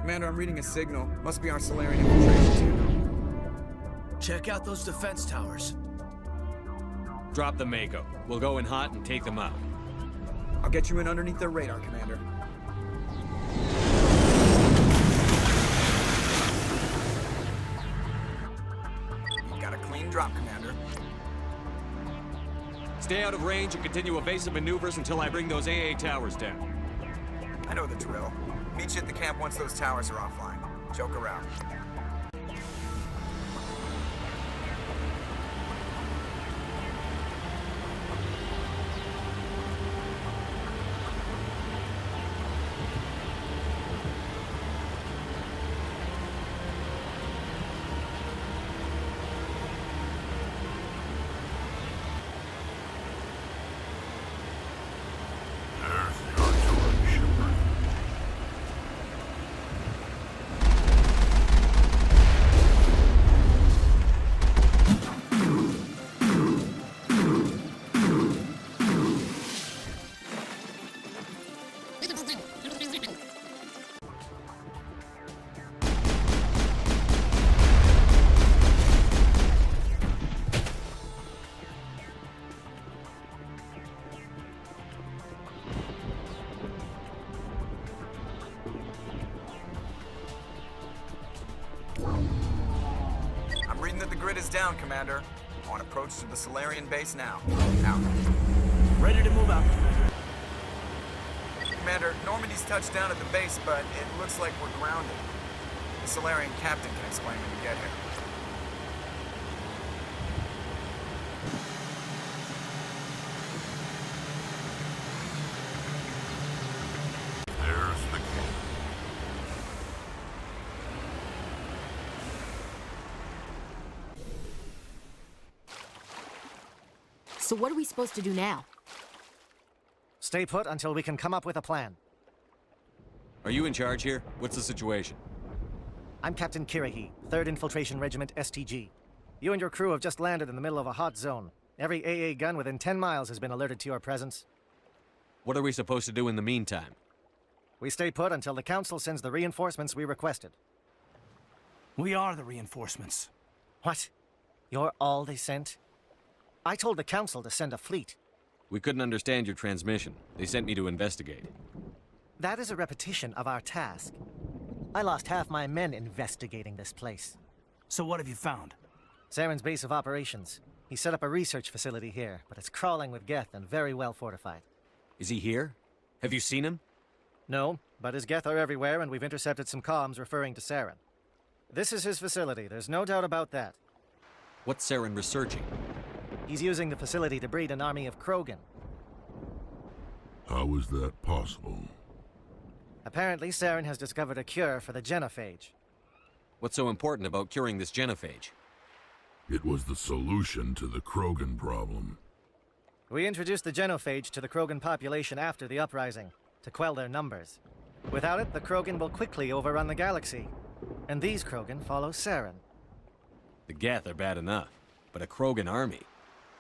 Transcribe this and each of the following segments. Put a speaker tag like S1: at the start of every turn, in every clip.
S1: Commander, I'm reading a signal. Must be our Solarian infiltration team.
S2: Check out those defense towers.
S3: Drop the Mako. We'll go in hot and take them out.
S1: I'll get you in underneath their radar, Commander. You got a clean drop, Commander.
S3: Stay out of range and continue evasive maneuvers until I bring those AA towers down.
S1: I know the drill. Meet you at the camp once those towers are offline. Joke around. I'm reading that the grid is down, Commander. On approach to the Solarian base now. Out.
S2: Ready to move out.
S1: Commander, Normandy's touched down at the base, but it looks like we're grounded. The Solarian captain can explain when you get here.
S4: There's the key.
S5: So what are we supposed to do now?
S6: Stay put until we can come up with a plan.
S3: Are you in charge here? What's the situation?
S6: I'm Captain Kirahi, 3rd Infiltration Regiment STG. You and your crew have just landed in the middle of a hot zone. Every AA gun within 10 miles has been alerted to your presence.
S3: What are we supposed to do in the meantime?
S6: We stay put until the Council sends the reinforcements we requested.
S2: We are the reinforcements.
S6: What? You're all they sent? I told the Council to send a fleet.
S3: We couldn't understand your transmission. They sent me to investigate.
S6: That is a repetition of our task. I lost half my men investigating this place.
S2: So what have you found?
S6: Saren's base of operations. He set up a research facility here, but it's crawling with Geth and very well fortified.
S3: Is he here? Have you seen him?
S6: No, but his Geth are everywhere, and we've intercepted some comms referring to Saren. This is his facility, there's no doubt about that.
S3: What's Saren researching?
S6: He's using the facility to breed an army of Krogan.
S4: How is that possible?
S6: Apparently, Saren has discovered a cure for the genophage.
S3: What's so important about curing this genophage?
S4: It was the solution to the Krogan problem.
S6: We introduced the genophage to the Krogan population after the uprising, to quell their numbers. Without it, the Krogan will quickly overrun the galaxy. And these Krogan follow Saren.
S3: The Geth are bad enough, but a Krogan army?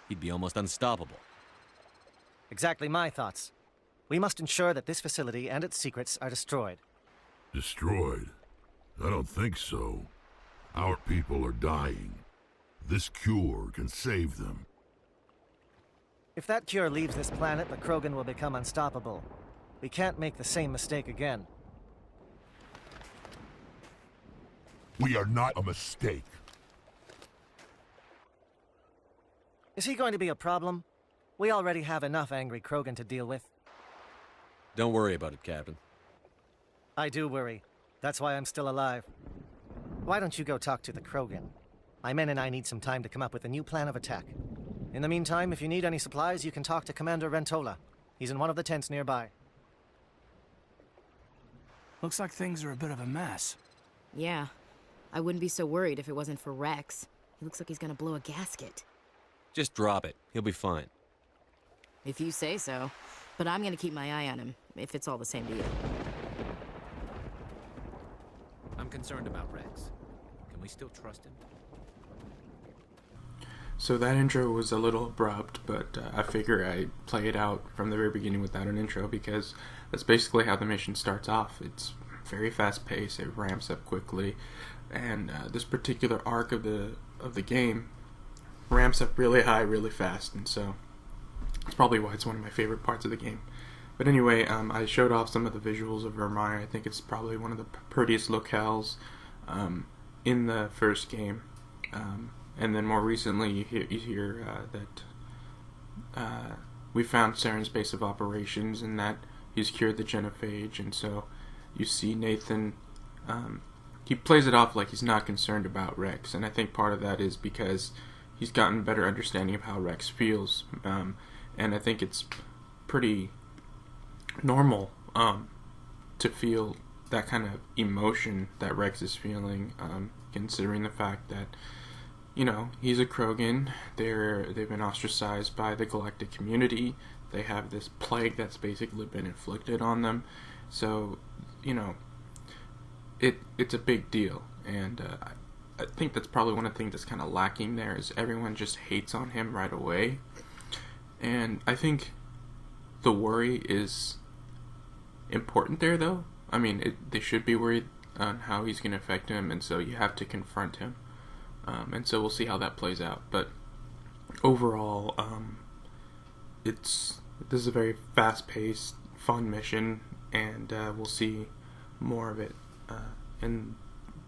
S3: He'd be almost unstoppable.
S6: Exactly my thoughts. We must ensure that this facility and its secrets are destroyed.
S4: Destroyed? I don't think so. Our people are dying. This cure can save them.
S6: If that cure leaves this planet, the Krogan will become unstoppable. We can't make the same mistake again.
S4: We are not a mistake.
S6: Is he going to be a problem? We already have enough angry Krogan to deal with.
S3: Don't worry about it, Captain.
S6: I do worry. That's why I'm still alive. Why don't you go talk to the Krogan? My men and I need some time to come up with a new plan of attack. In the meantime, if you need any supplies, you can talk to Commander Rentola. He's in one of the tents nearby.
S2: Looks like things are a bit of a mess.
S5: Yeah. I wouldn't be so worried if it wasn't for Rex. He looks like he's gonna blow a gasket.
S3: Just drop it. He'll be fine.
S5: If you say so. But I'm gonna keep my eye on him, if it's all the same to you.
S7: I'm concerned about Rex. Can we still trust him?
S8: So that intro was a little abrupt, but I figure I'd play it out from the very beginning without an intro because that's basically how the mission starts off. It's very fast paced. It ramps up quickly, and this particular arc of the game ramps up really high, really fast, and so that's probably why it's one of my favorite parts of the game. But anyway, I showed off some of the visuals of Virmire. I think it's probably one of the prettiest locales in the first game. And then more recently, you hear that we found Saren's base of operations and that he's cured the genophage. And so you see Nathan, he plays it off like he's not concerned about Rex. And I think part of that is because he's gotten a better understanding of how Rex feels. And I think it's pretty normal to feel that kind of emotion that Rex is feeling, considering the fact that, you know, he's a Krogan. They've been ostracized by the galactic community. They have this plague that's basically been inflicted on them. So, you know, it's a big deal. And I think that's probably one of the things that's kind of lacking there is everyone just hates on him right away. And I think the worry is important there, though. I mean, they should be worried on how he's going to affect him, and so you have to confront him. And so we'll see how that plays out. But overall, this is a very fast-paced, fun mission, and we'll see more of it in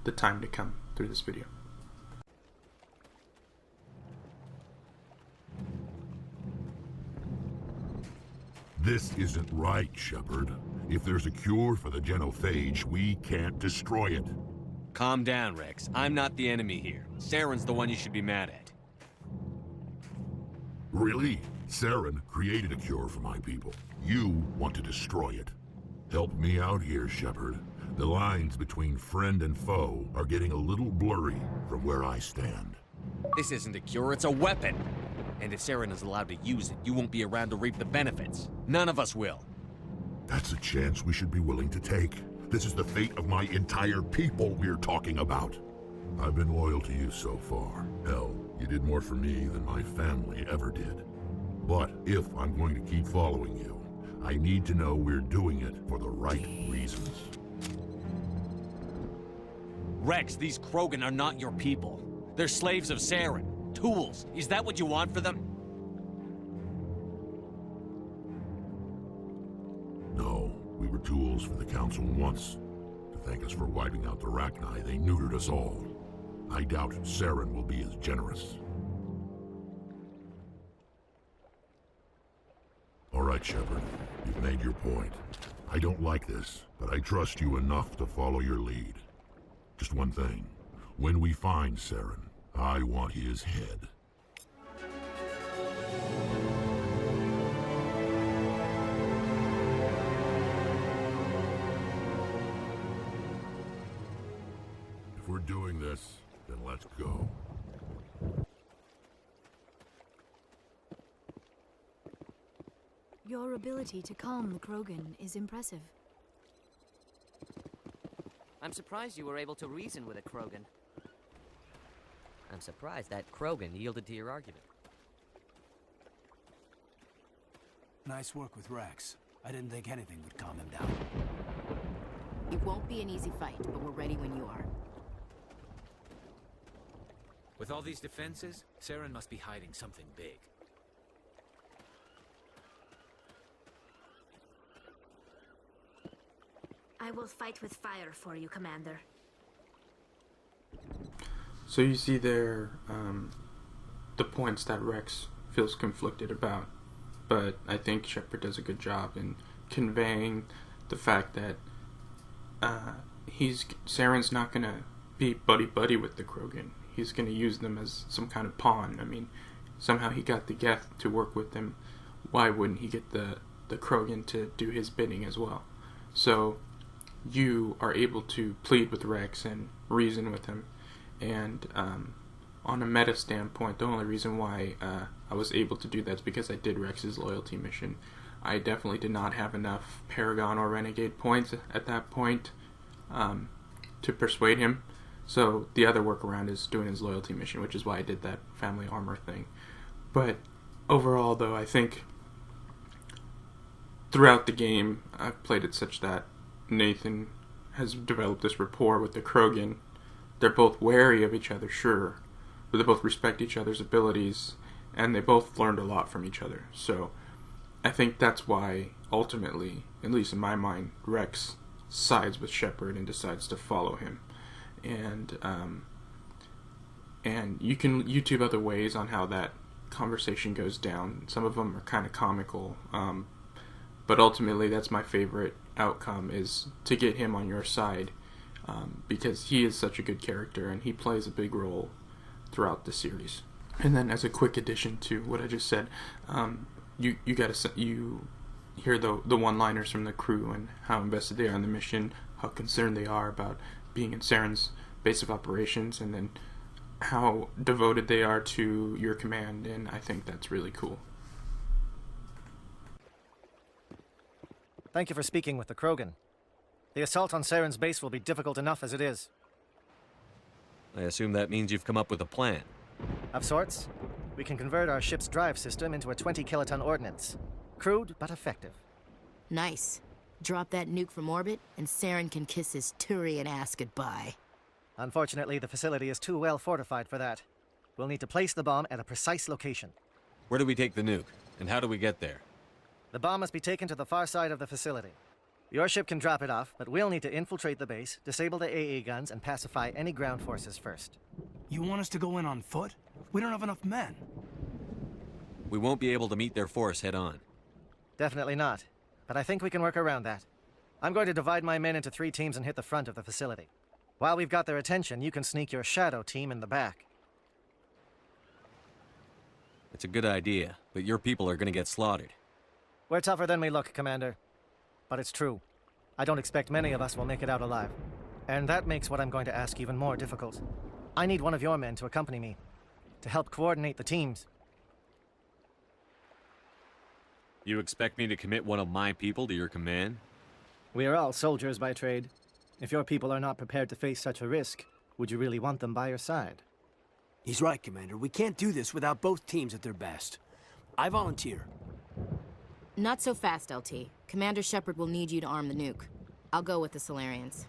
S8: the time to come through this video.
S4: This isn't right, Shepard. If there's a cure for the genophage, we can't destroy it.
S3: Calm down, Rex. I'm not the enemy here. Saren's the one you should be mad at.
S4: Really? Saren created a cure for my people. You want to destroy it. Help me out here, Shepard. The lines between friend and foe are getting a little blurry from where I stand.
S3: This isn't a cure, it's a weapon. And if Saren is allowed to use it, you won't be around to reap the benefits. None of us will.
S4: That's a chance we should be willing to take. This is the fate of my entire people we're talking about. I've been loyal to you so far. Hell, you did more for me than my family ever did. But if I'm going to keep following you, I need to know we're doing it for the right reasons.
S3: Rex, these Krogan are not your people. They're slaves of Saren. Tools. Is that what you want for them?
S4: No, we were tools for the Council once. To thank us for wiping out the Rachni, they neutered us all. I doubt Saren will be as generous. All right, Shepard. You've made your point. I don't like this, but I trust you enough to follow your lead. Just one thing. When we find Saren, I want his head. If we're doing this, then let's go.
S9: Your ability to calm the Krogan is impressive.
S10: I'm surprised you were able to reason with a Krogan. I'm surprised that Krogan yielded to your argument.
S2: Nice work with Rex. I didn't think anything would calm him down.
S5: It won't be an easy fight, but we're ready when you are.
S7: With all these defenses, Saren must be hiding something big.
S9: I will fight with fire for you, Commander.
S8: So you see there the points that Rex feels conflicted about, but I think Shepard does a good job in conveying the fact that Saren's not gonna be buddy with the Krogan. He's gonna use them as some kind of pawn. I mean, somehow he got the Geth to work with him. Why wouldn't he get the Krogan to do his bidding as well? So you are able to plead with Rex and reason with him. And on a meta standpoint, the only reason why I was able to do that is because I did Rex's loyalty mission. I definitely did not have enough Paragon or Renegade points at that point to persuade him. So the other workaround is doing his loyalty mission, which is why I did that family armor thing. But overall, though, I think throughout the game, I've played it such that Nathan has developed this rapport with the Krogan. They're both wary of each other, sure, but they both respect each other's abilities, and they both learned a lot from each other. So I think that's why, ultimately, at least in my mind, Rex sides with Shepard and decides to follow him. And you can YouTube other ways on how that conversation goes down. Some of them are kind of comical, but ultimately that's my favorite outcome, is to get him on your side, because he is such a good character and he plays a big role throughout the series. And then, as a quick addition to what I just said, you hear the one-liners from the crew and how invested they are in the mission, how concerned they are about being in Saren's base of operations, and then how devoted they are to your command, and I think that's really cool.
S6: Thank you for speaking with the Krogan. The assault on Saren's base will be difficult enough as it is.
S3: I assume that means you've come up with a plan.
S6: Of sorts. We can convert our ship's drive system into a 20-kiloton ordnance. Crude, but effective.
S5: Nice. Drop that nuke from orbit, and Saren can kiss his Turian ass goodbye.
S6: Unfortunately, the facility is too well fortified for that. We'll need to place the bomb at a precise location.
S3: Where do we take the nuke, and how do we get there?
S6: The bomb must be taken to the far side of the facility. Your ship can drop it off, but we'll need to infiltrate the base, disable the AA guns, and pacify any ground forces first.
S2: You want us to go in on foot? We don't have enough men.
S3: We won't be able to meet their force head-on.
S6: Definitely not, but I think we can work around that. I'm going to divide my men into 3 teams and hit the front of the facility. While we've got their attention, you can sneak your shadow team in the back.
S3: It's a good idea, but your people are going to get slaughtered.
S6: We're tougher than we look, Commander. But it's true. I don't expect many of us will make it out alive. And that makes what I'm going to ask even more difficult. I need one of your men to accompany me, to help coordinate the teams.
S3: You expect me to commit one of my people to your command?
S6: We are all soldiers by trade. If your people are not prepared to face such a risk, would you really want them by your side?
S2: He's right, Commander. We can't do this without both teams at their best. I volunteer.
S5: Not so fast, LT. Commander Shepard will need you to arm the nuke. I'll go with the Solarians.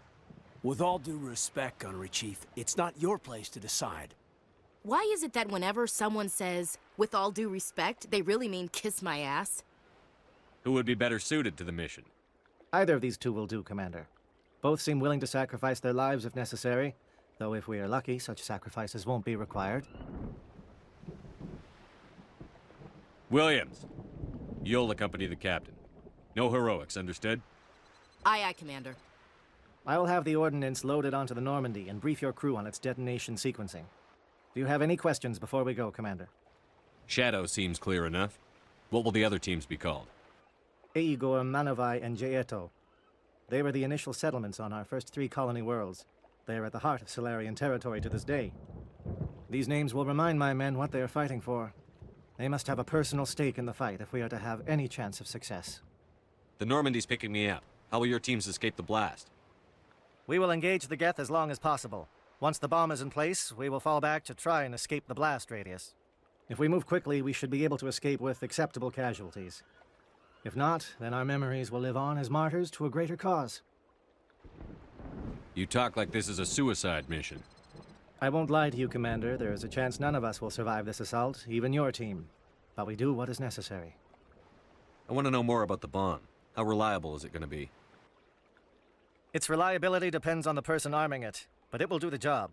S2: With all due respect, Gunnery Chief, it's not your place to decide.
S5: Why is it that whenever someone says, with all due respect, they really mean kiss my ass?
S3: Who would be better suited to the mission?
S6: Either of these 2 will do, Commander. Both seem willing to sacrifice their lives if necessary, though if we are lucky, such sacrifices won't be required.
S3: Williams, you'll accompany the captain. No heroics, understood?
S5: Aye, aye, Commander.
S6: I will have the ordnance loaded onto the Normandy and brief your crew on its detonation sequencing. Do you have any questions before we go, Commander?
S3: Shadow seems clear enough. What will the other teams be called?
S6: Igor, Manovai, and Jaeto. They were the initial settlements on our first 3 colony worlds. They are at the heart of Solarian territory to this day. These names will remind my men what they are fighting for. They must have a personal stake in the fight if we are to have any chance of success.
S3: The Normandy's picking me up. How will your teams escape the blast?
S6: We will engage the Geth as long as possible. Once the bomb is in place, we will fall back to try and escape the blast radius. If we move quickly, we should be able to escape with acceptable casualties. If not, then our memories will live on as martyrs to a greater cause.
S3: You talk like this is a suicide mission.
S6: I won't lie to you, Commander. There is a chance none of us will survive this assault, even your team. But we do what is necessary.
S3: I want to know more about the bomb. How reliable is it going to be?
S6: Its reliability depends on the person arming it, but it will do the job.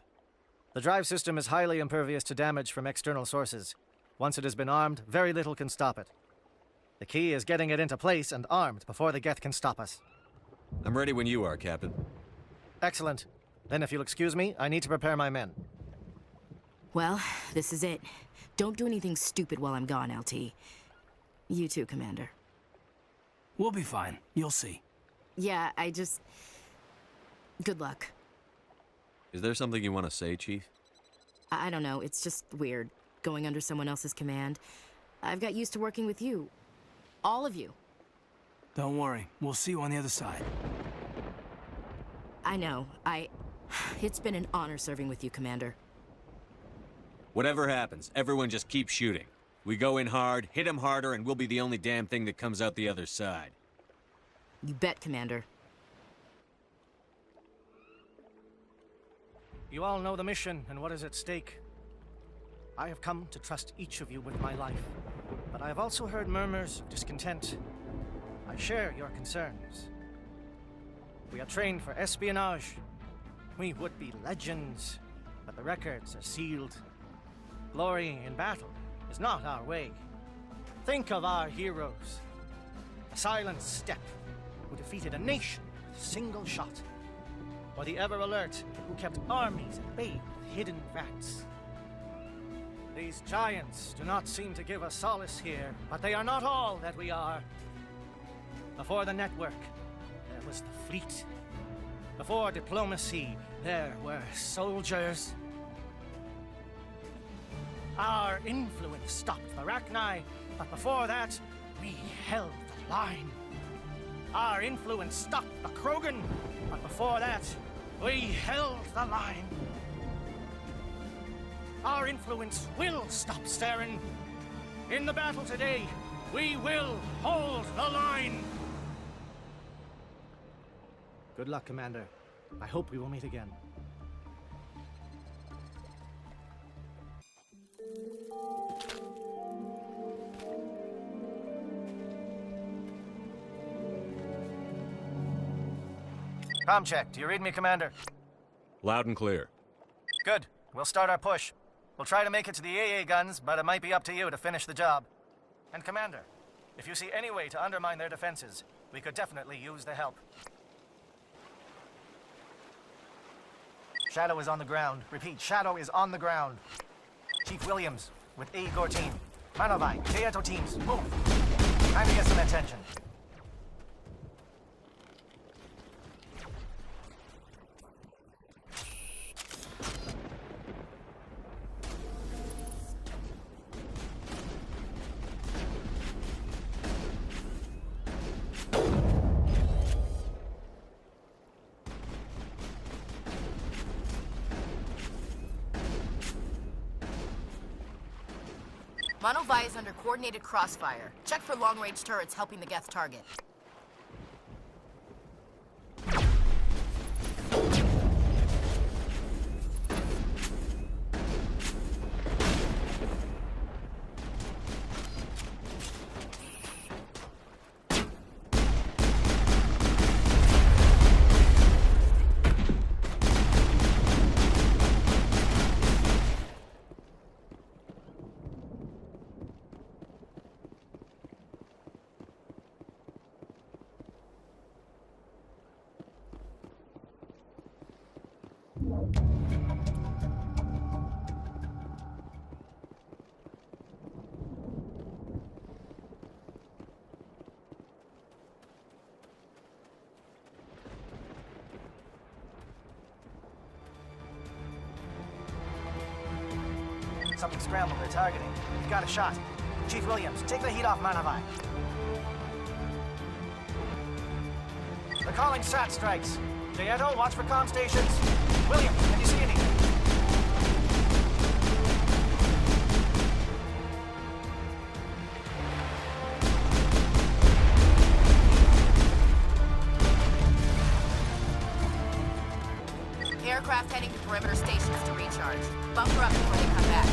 S6: The drive system is highly impervious to damage from external sources. Once it has been armed, very little can stop it. The key is getting it into place and armed before the Geth can stop us.
S3: I'm ready when you are, Captain.
S6: Excellent. Then if you'll excuse me, I need to prepare my men.
S5: Well, this is it. Don't do anything stupid while I'm gone, LT. You too, Commander.
S2: We'll be fine. You'll see.
S5: Yeah, good luck.
S3: Is there something you want to say, Chief?
S5: I don't know, it's just weird, going under someone else's command. I've got used to working with you. All of you.
S2: Don't worry. We'll see you on the other side.
S5: I know. It's been an honor serving with you, Commander.
S3: Whatever happens, everyone just keep shooting. We go in hard, hit them harder, and we'll be the only damn thing that comes out the other side.
S5: You bet, Commander.
S6: You all know the mission and what is at stake. I have come to trust each of you with my life, but I have also heard murmurs of discontent. I share your concerns. We are trained for espionage. We would be legends, but the records are sealed. Glory in battle is not our way. Think of our heroes. A silent step who defeated a nation with a single shot. Or the ever-alert who kept armies at bay with hidden rats. These giants do not seem to give us solace here, but they are not all that we are. Before the network, there was the fleet. Before diplomacy, there were soldiers. Our influence stopped the Rachni, but before that, we held the line. Our influence stopped the Krogan, but before that, we held the line. Our influence will stop Saren. In the battle today, we will hold the line. Good luck, Commander. I hope we will meet again. Com check. Do you read me, Commander?
S3: Loud and clear.
S6: Good. We'll start our push. We'll try to make it to the AA guns, but it might be up to you to finish the job. And Commander, if you see any way to undermine their defenses, we could definitely use the help. Shadow is on the ground. Repeat, Shadow is on the ground. Chief Williams, with A-Corps team. Manovai, Teato teams, move. Time to get some attention.
S5: Monovai is under coordinated crossfire. Check for long-range turrets helping the Geth target.
S6: Something scrambled they're targeting. We've got a shot. Chief Williams, take the heat off Manovai. They're calling SAT strikes. Jayeto, watch for comm stations. Williams, can you see anything?
S5: Aircraft heading to perimeter stations to recharge. Bunker up before they come back.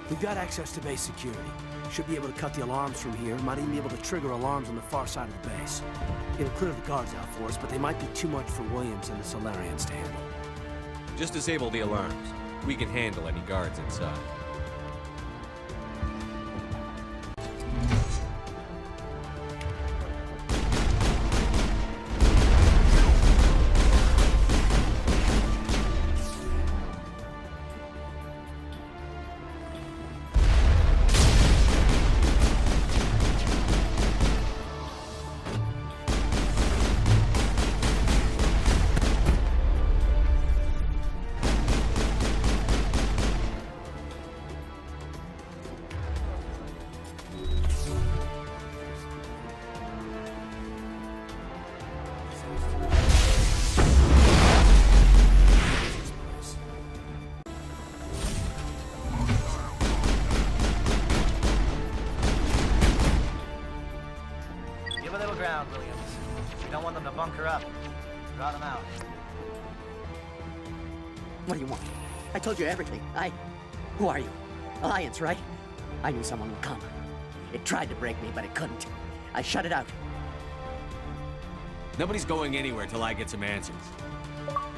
S2: We've got access to base security. Should be able to cut the alarms from here. Might even be able to trigger alarms on the far side of the base. It'll clear the guards out for us, but they might be too much for Williams and the Solarians to handle.
S3: Just disable the alarms. We can handle any guards inside.
S6: Give a little ground, Williams. We don't want them to bunker up. Draw them out.
S11: What do you want? I told you everything. Who are you? Alliance, right? I knew someone would come. It tried to break me, but it couldn't. I shut it out.
S3: Nobody's going anywhere till I get some answers.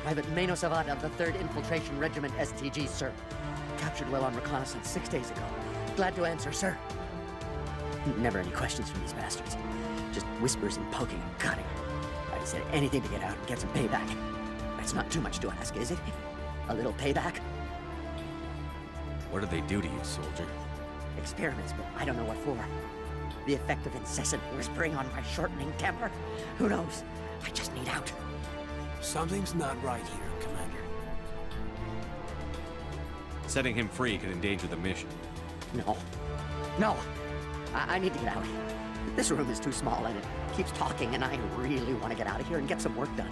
S11: Private Mano Savat of the 3rd Infiltration Regiment STG, sir. Captured well on reconnaissance 6 days ago. Glad to answer, sir. Never any questions from these bastards. Just whispers and poking and cutting. I said anything to get out and get some payback. That's not too much to ask, is it? A little payback?
S3: What did they do to you, soldier?
S11: Experiments, but I don't know what for. The effect of incessant whispering on my shortening temper? Who knows? I just need out.
S2: Something's not right here, Commander.
S3: Setting him free could endanger the mission.
S11: No. I need to get out. This room is too small and it keeps talking and I really want to get out of here and get some work done.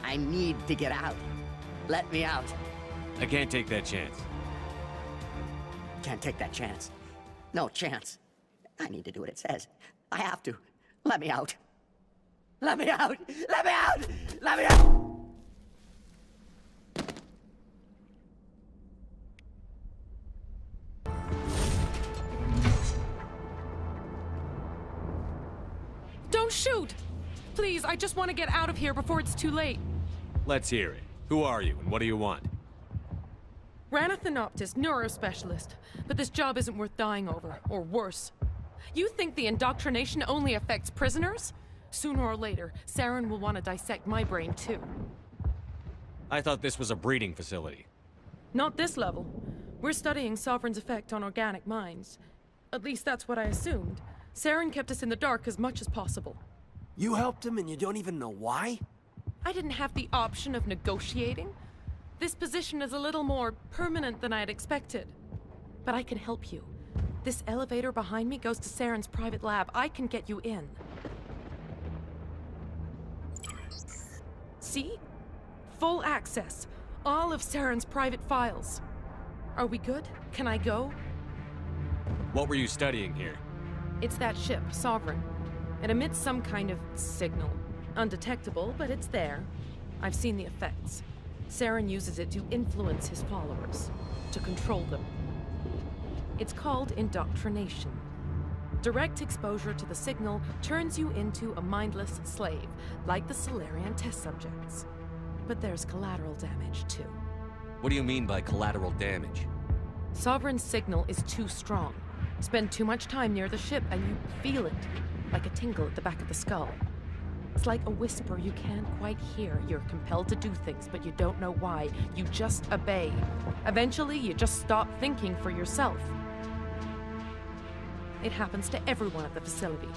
S11: I need to get out. Let me out.
S3: I can't take that chance.
S11: Can't take that chance. No chance. I need to do what it says. I have to. Let me out. Let me out! Let me out! Let me out!
S12: Don't shoot! Please, I just want to get out of here before it's too late.
S3: Let's hear it. Who are you, and what do you want?
S12: Ranathanoptis, neurospecialist. But this job isn't worth dying over, or worse. You think the indoctrination only affects prisoners? Sooner or later, Saren will want to dissect my brain too.
S3: I thought this was a breeding facility.
S12: Not this level. We're studying Sovereign's effect on organic minds. At least that's what I assumed. Saren kept us in the dark as much as possible.
S2: You helped him and you don't even know why?
S12: I didn't have the option of negotiating. This position is a little more permanent than I had expected. But I can help you. This elevator behind me goes to Saren's private lab. I can get you in. See? Full access. All of Saren's private files. Are we good? Can I go?
S3: What were you studying here?
S12: It's that ship, Sovereign. It emits some kind of signal. Undetectable, but it's there. I've seen the effects. Saren uses it to influence his followers, to control them. It's called indoctrination. Direct exposure to the signal turns you into a mindless slave, like the Solarian test subjects. But there's collateral damage, too.
S3: What do you mean by collateral damage?
S12: Sovereign's signal is too strong. Spend too much time near the ship and you feel it, like a tingle at the back of the skull. It's like a whisper you can't quite hear. You're compelled to do things, but you don't know why. You just obey. Eventually, you just stop thinking for yourself. It happens to everyone at the facility.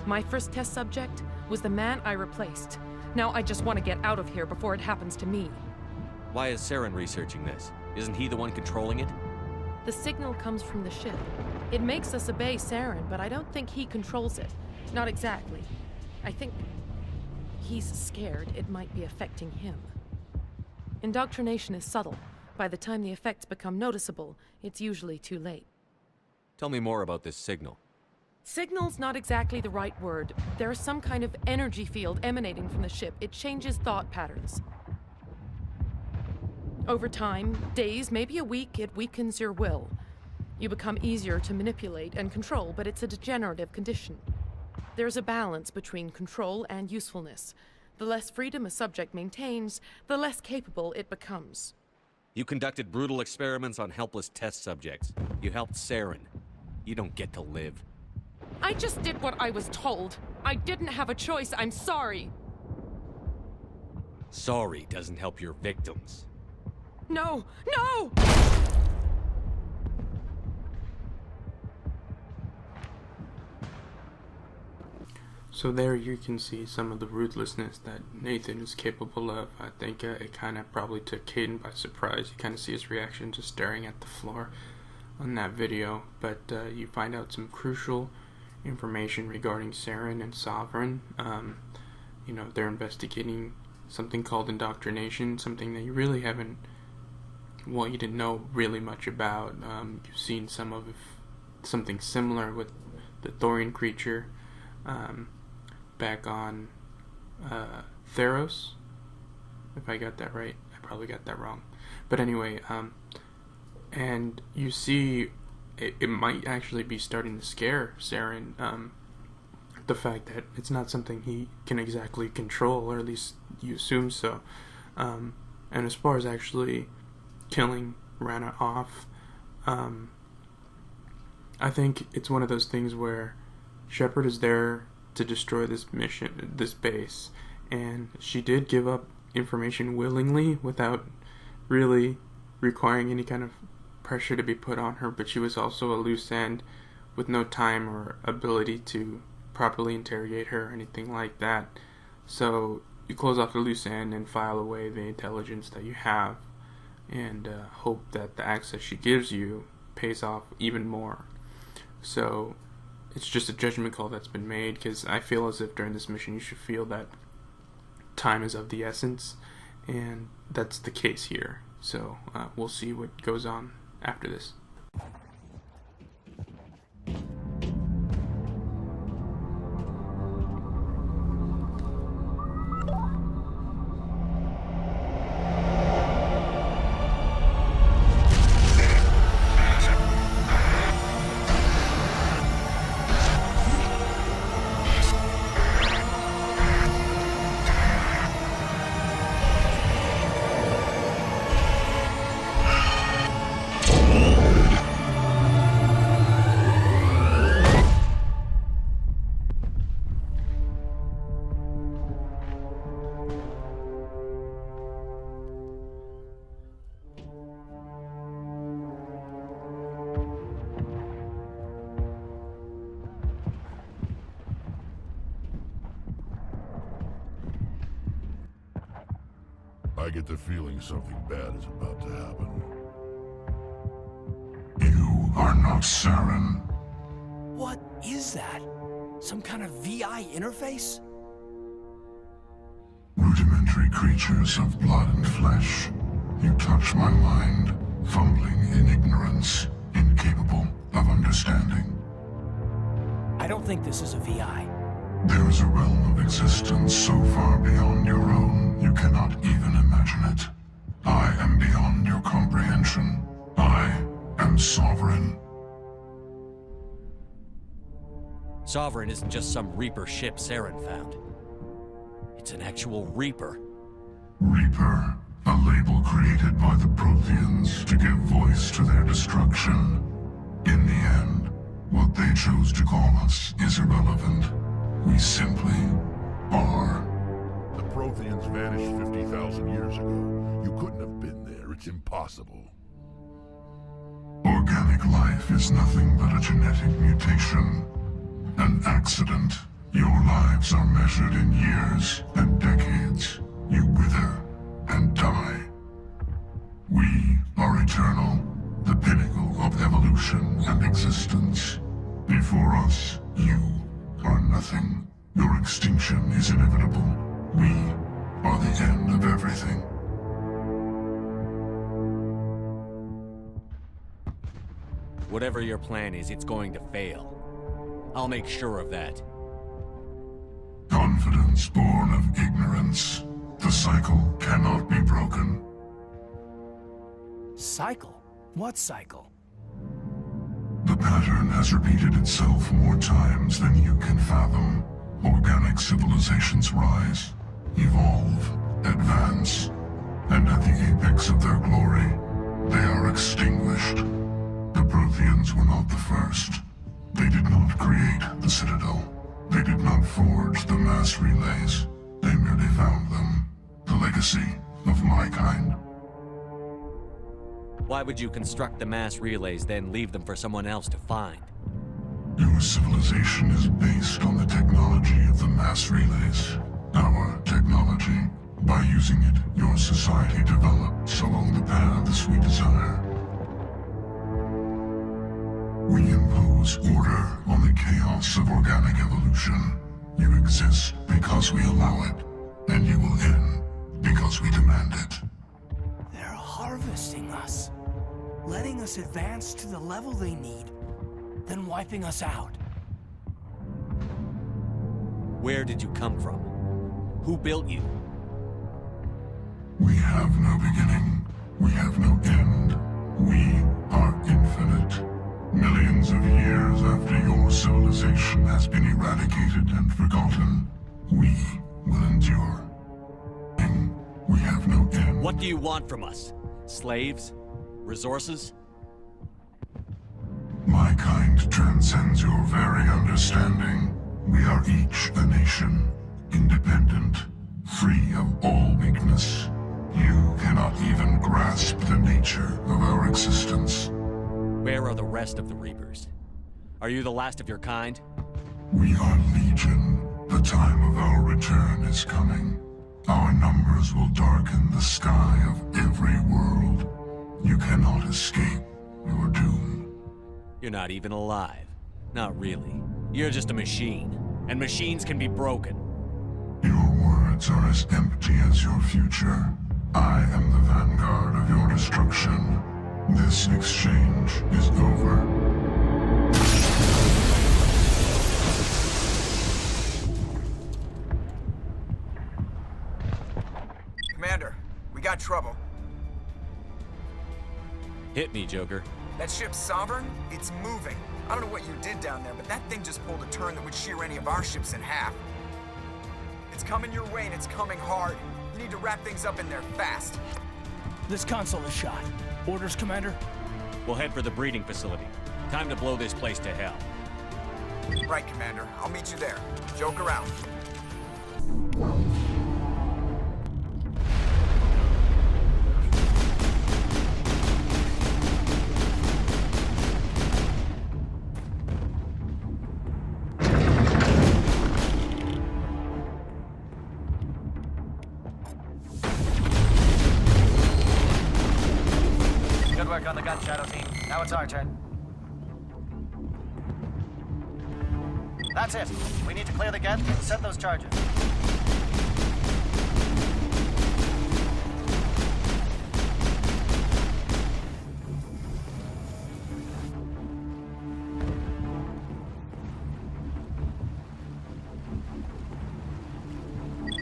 S12: My first test subject was the man I replaced. Now I just want to get out of here before it happens to me.
S3: Why is Saren researching this? Isn't he the one controlling it?
S12: The signal comes from the ship. It makes us obey Saren, but I don't think he controls it. Not exactly. I think he's scared it might be affecting him. Indoctrination is subtle. By the time the effects become noticeable, it's usually too late.
S3: Tell me more about this signal.
S12: Signal's not exactly the right word. There's some kind of energy field emanating from the ship. It changes thought patterns. Over time, days, maybe a week, it weakens your will. You become easier to manipulate and control, but it's a degenerative condition. There's a balance between control and usefulness. The less freedom a subject maintains, the less capable it becomes.
S3: You conducted brutal experiments on helpless test subjects. You helped Saren. You don't get to live.
S12: I just did what I was told. I didn't have a choice. I'm sorry.
S3: Sorry doesn't help your victims.
S12: No! No!
S8: So there you can see some of the ruthlessness that Nathan is capable of. I think it kind of probably took Caden by surprise. You kind of see his reaction just staring at the floor on that video. But you find out some crucial information regarding Saren and Sovereign. You know, they're investigating something called indoctrination, something that you really haven't, well, you didn't know really much about. You've seen something similar with the Thorian creature back on Theros, if I got that right. I probably got that wrong. But anyway, and you see it might actually be starting to scare Saren, the fact that it's not something he can exactly control, or at least you assume so. And as far as actually killing Rana off, I think it's one of those things where Shepard is there to destroy this mission, this base, and she did give up information willingly without really requiring any kind of pressure to be put on her, but she was also a loose end with no time or ability to properly interrogate her or anything like that. So you close off the loose end and file away the intelligence that you have, and hope that the access she gives you pays off even more. So it's just a judgment call that's been made, because I feel as if during this mission you should feel that time is of the essence, and that's the case here. So we'll see what goes on after this.
S4: I get the feeling something bad is about to happen.
S13: You are not Saren.
S2: What is that? Some kind of VI interface?
S13: Rudimentary creatures of blood and flesh. You touch my mind, fumbling in ignorance, incapable of understanding.
S2: I don't think this is a VI.
S13: There is a realm of existence so far beyond your own, you cannot even imagine it. I am beyond your comprehension. I am Sovereign.
S3: Sovereign isn't just some Reaper ship Saren found. It's an actual Reaper.
S13: Reaper, a label created by the Protheans to give voice to their destruction. In the end, what they chose to call us is irrelevant. We simply are.
S4: The Protheans vanished 50,000 years ago. You couldn't have been there. It's impossible.
S13: Organic life is nothing but a genetic mutation. An accident. Your lives are measured in years and decades. You wither and die. We are eternal, the pinnacle of evolution and existence. Before us, you are nothing. Your extinction is inevitable. We are the end of everything.
S3: Whatever your plan is, it's going to fail. I'll make sure of that.
S13: Confidence born of ignorance. The cycle cannot be broken.
S2: Cycle? What cycle?
S13: The pattern has repeated itself more times than you can fathom. Organic civilizations rise, evolve, advance, and at the apex of their glory, they are extinguished. The Protheans were not the first. They did not create the Citadel. They did not forge the mass relays. They merely found them. The legacy of my kind.
S3: Why would you construct the mass relays, then leave them for someone else to find?
S13: Your civilization is based on the technology of the mass relays. Our technology. By using it, your society develops along the paths we desire. We impose order on the chaos of organic evolution. You exist because we allow it, and you will end because we demand it.
S2: They're harvesting us, letting us advance to the level they need, then wiping us out.
S3: Where did you come from? Who built you?
S13: We have no beginning. We have no end. We are infinite. Millions of years after your civilization has been eradicated and forgotten, we will endure. We have no end.
S3: What do you want from us? Slaves? Resources?
S13: My kind transcends your very understanding. We are each a nation, independent, free of all weakness. You cannot even grasp the nature of our existence.
S3: Where are the rest of the Reapers? Are you the last of your kind?
S13: We are Legion. The time of our return is coming. Our numbers will darken the sky of every world. You cannot escape your doom.
S3: You're not even alive. Not really. You're just a machine. And machines can be broken.
S13: Your words are as empty as your future. I am the vanguard of your destruction. This exchange is over.
S1: Commander, we got trouble.
S3: Hit me, Joker.
S1: That ship's Sovereign? It's moving. I don't know what you did down there, but that thing just pulled a turn that would shear any of our ships in half. It's coming your way, and it's coming hard. You need to wrap things up in there fast.
S2: This console is shot. Orders, Commander?
S3: We'll head for the breeding facility. Time to blow this place to hell.
S1: Right, Commander. I'll meet you there. Joker out.
S6: Good work on the gun, Shadow Team. Now it's our turn. That's it. We need to clear the gate and set those charges.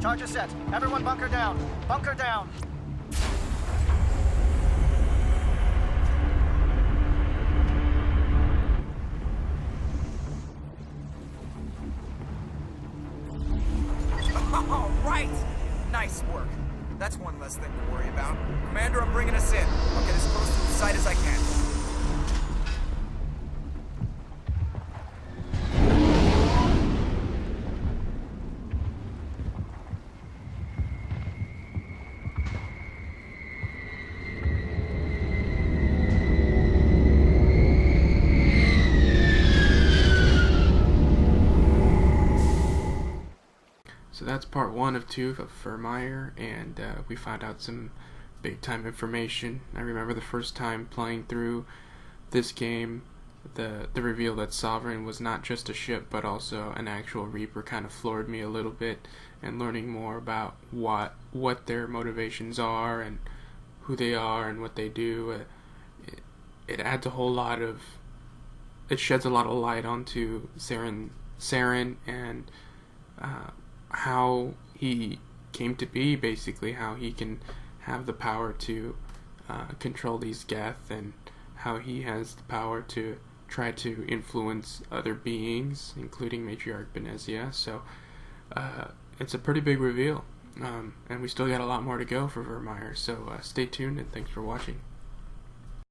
S6: Charges set. Everyone bunker down. Bunker down.
S1: All right! Nice work. That's one less thing to worry about. Commander, I'm bringing us in. I'll get as close to the site as I can.
S8: So that's part 1 of 2 of Virmire, and we found out some big time information. I remember the first time playing through this game, the reveal that Sovereign was not just a ship but also an actual Reaper kind of floored me a little bit, and learning more about what their motivations are and who they are and what they do. It adds a whole lot of, it sheds a lot of light onto Saren and how he came to be, basically, how he can have the power to control these Geth, and how he has the power to try to influence other beings, including Matriarch Benezia. So it's a pretty big reveal, and we still got a lot more to go for Virmire. So stay tuned, and thanks for watching.